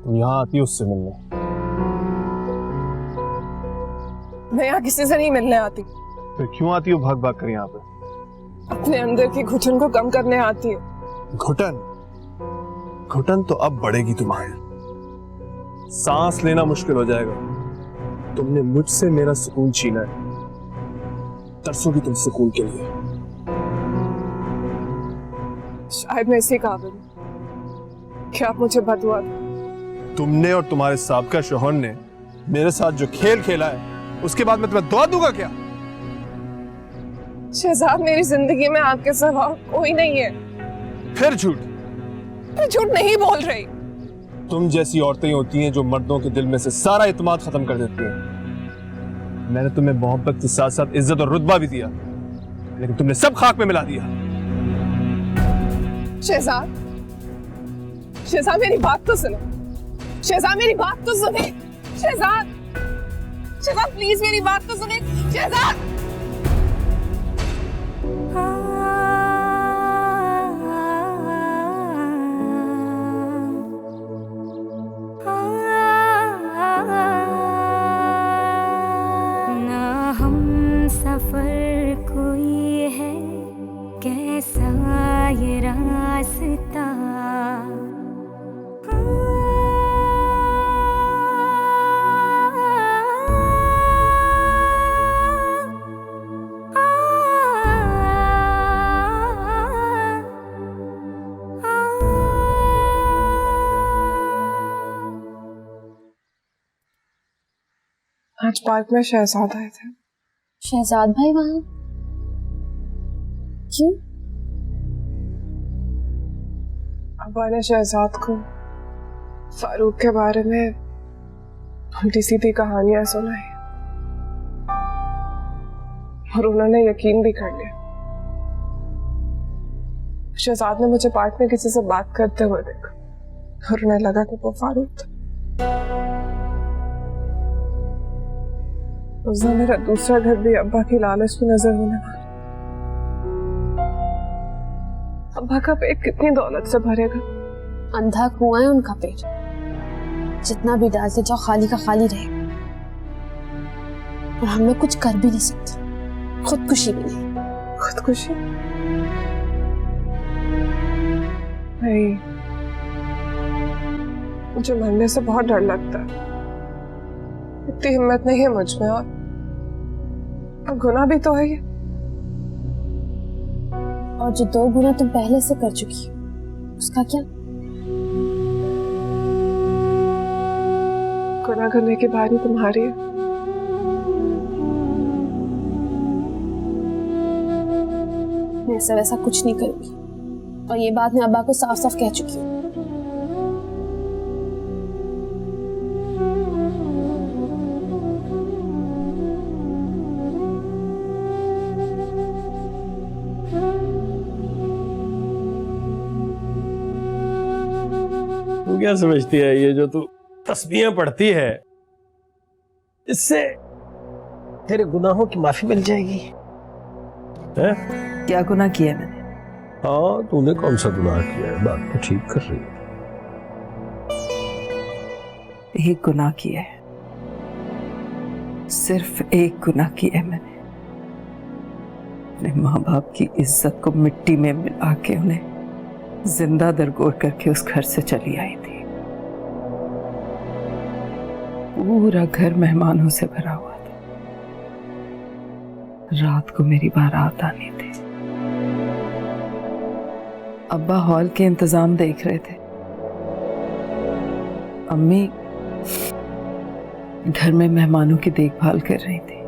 यहाँ आती है उससे मिलने। मैं यहाँ किसी से नहीं मिलने आती। फिर क्यों आती हो भाग भाग कर यहाँ पे? अपने अंदर की घुटन को कम करने आती है। घुटन? घुटन तो अब बढ़ेगी तुम्हारी। सांस लेना मुश्किल हो जाएगा। तुमने मुझसे मेरा सुकून छीना है, तरसोगी तुम सुकून के लिए। शायद मैं इसी काबिल हूं कि आप मुझे बदुआ दो। तुमने और तुम्हारे साबका शौहर ने मेरे साथ जो खेल खेला है, उसके बाद मैं तुम्हें दुआ दूंगा क्या? शहजाद, मेरी जिंदगी में आपके सिवा कोई नहीं है। फिर झूठ? मैं झूठ नहीं बोल रही। तुम जैसी औरतें होती हैं जो मर्दों के दिल में से सारा इत्मीनान खत्म कर देती हैं। मैंने तुम्हें मोहब्बत के साथ साथ इज्जत और रुतबा भी दिया, लेकिन तुमने सब खाक में मिला दिया। शहजाद, शहजाद मेरी बात तो सुनो। शहजाद मेरी बात तो सुने। शहजाद, शहजाद प्लीज मेरी बात तो सुने। शहजाद। सफर कोई है कैसा ये रास्ता, आज पार्क में शहजाद आए थे। शहजाद भाई वहां क्यों? अब्बा ने शहजाद को फारूक के बारे में उल्टी सीधी कहानियां सुनाई और उन्होंने यकीन भी कर लिया। शहजाद ने मुझे पार्क में किसी से बात करते हुए देखा और उन्हें लगा कि वो फारूक था। उस दिन मेरा दूसरा घर भी अब्बा की लालच की नजर होने वाला। अब्बा का पेट कितनी दौलत से भरेगा? अंधा कुआं है उनका पेट, जितना भी डालते जाओ खाली का खाली रहेगा। और हम लोग कुछ कर भी नहीं सकते, खुदकुशी भी नहीं। खुदकुशी नहीं, मुझे मरने से बहुत डर लगता है। इतनी हिम्मत नहीं है मुझ में, और अब गुनाह भी तो है ये। और जो 2 गुना तुम पहले से कर चुकी हो उसका क्या? गुनाह करने की बारी तुम्हारी है। मैं ऐसा वैसा कुछ नहीं करूंगी, और ये बात मैं अब्बा को साफ साफ कह चुकी हूँ। तू क्या समझती है ये जो तू तस्बीहें पढ़ती है, इससे तेरे गुनाहों की माफी मिल जाएगी? है? क्या गुनाह किया है मैंने? हाँ, तूने कौन सा गुनाह किया है? बात तो ठीक कर रही है। एक गुनाह किया है, सिर्फ एक गुनाह किया है मैंने। अपने माँ बाप की इज्जत को मिट्टी में मिला के उन्हें जिंदा दरगोर करके उस घर से चली आई थी। पूरा घर मेहमानों से भरा हुआ था। रात को मेरी बारात आनी थी। अब्बा हॉल के इंतजाम देख रहे थे, अम्मी घर में मेहमानों की देखभाल कर रही थी,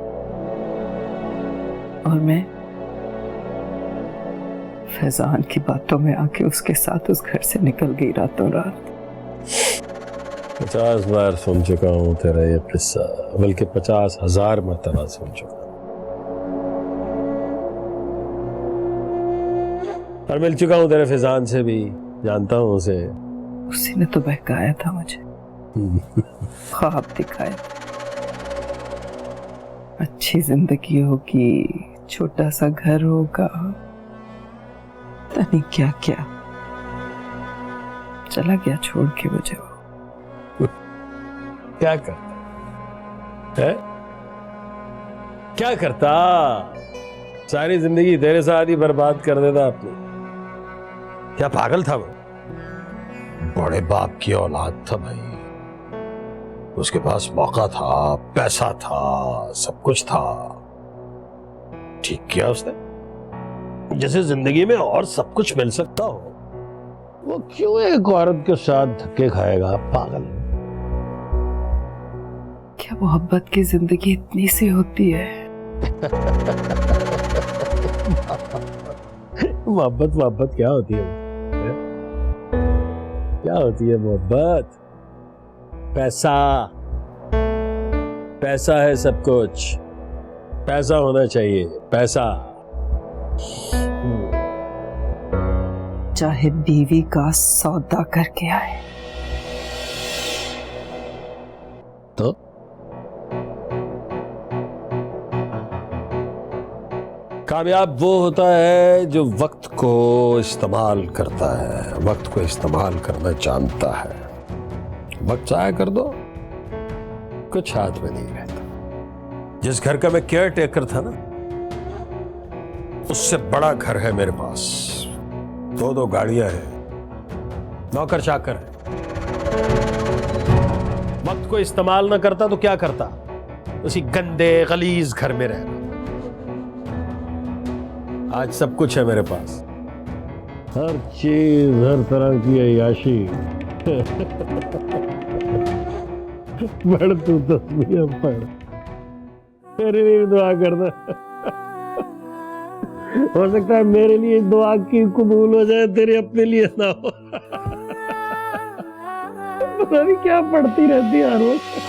और मैं फैजान की बातों में आके उसके साथ उस घर से निकल गई रातों रात। 50 बार सुन चुका हूँ तेरा ये किस्सा, बल्कि 50,000 मरतबा सुन चुका हूँ, और मिल चुका हूँ तेरे फैजान से भी, जानता हूँ उसे। उसी ने तो बहकाया था मुझे, ख्वाब दिखाया। अच्छी जिंदगी होगी, छोटा सा घर होगा, पता नहीं क्या क्या। चला गया छोड़ के मुझे वो। क्या करता है? क्या करता? सारी जिंदगी तेरे साथ ही बर्बाद कर देता आपने। क्या पागल था वो? बड़े बाप की औलाद था भाई, उसके पास मौका था, पैसा था, सब कुछ था। ठीक किया उसने। जैसे जिंदगी में और सब कुछ मिल सकता हो, वो क्यों एक औरत के साथ धक्के खाएगा? पागल। क्या मोहब्बत की जिंदगी इतनी सी होती है? मोहब्बत क्या होती है? क्या होती है मोहब्बत? पैसा। पैसा है सब कुछ। पैसा होना चाहिए, पैसा। चाहे बीवी का सौदा करके आए। तो कामयाब वो होता है जो वक्त को इस्तेमाल करता है, वक्त को इस्तेमाल करना जानता है। वक्त जाया कर दो, कुछ हाथ में नहीं रहता। जिस घर का मैं केयर टेकर था ना, उससे बड़ा घर है मेरे पास। 2 गाड़ियां हैं, नौकर चाकर है। वक्त को इस्तेमाल ना करता तो क्या करता? उसी गंदे गलीज घर में रहना। आज सब कुछ है मेरे पास, हर चीज, हर तरह की अय्याशी। पढ़ तू तस्वीर पढ़, मेरे लिए दुआ करना। हो सकता है मेरे लिए दुआ की कबूल हो जाए, तेरे अपने लिए ना हो। पता नहीं क्या पढ़ती रहती है हर वक्त।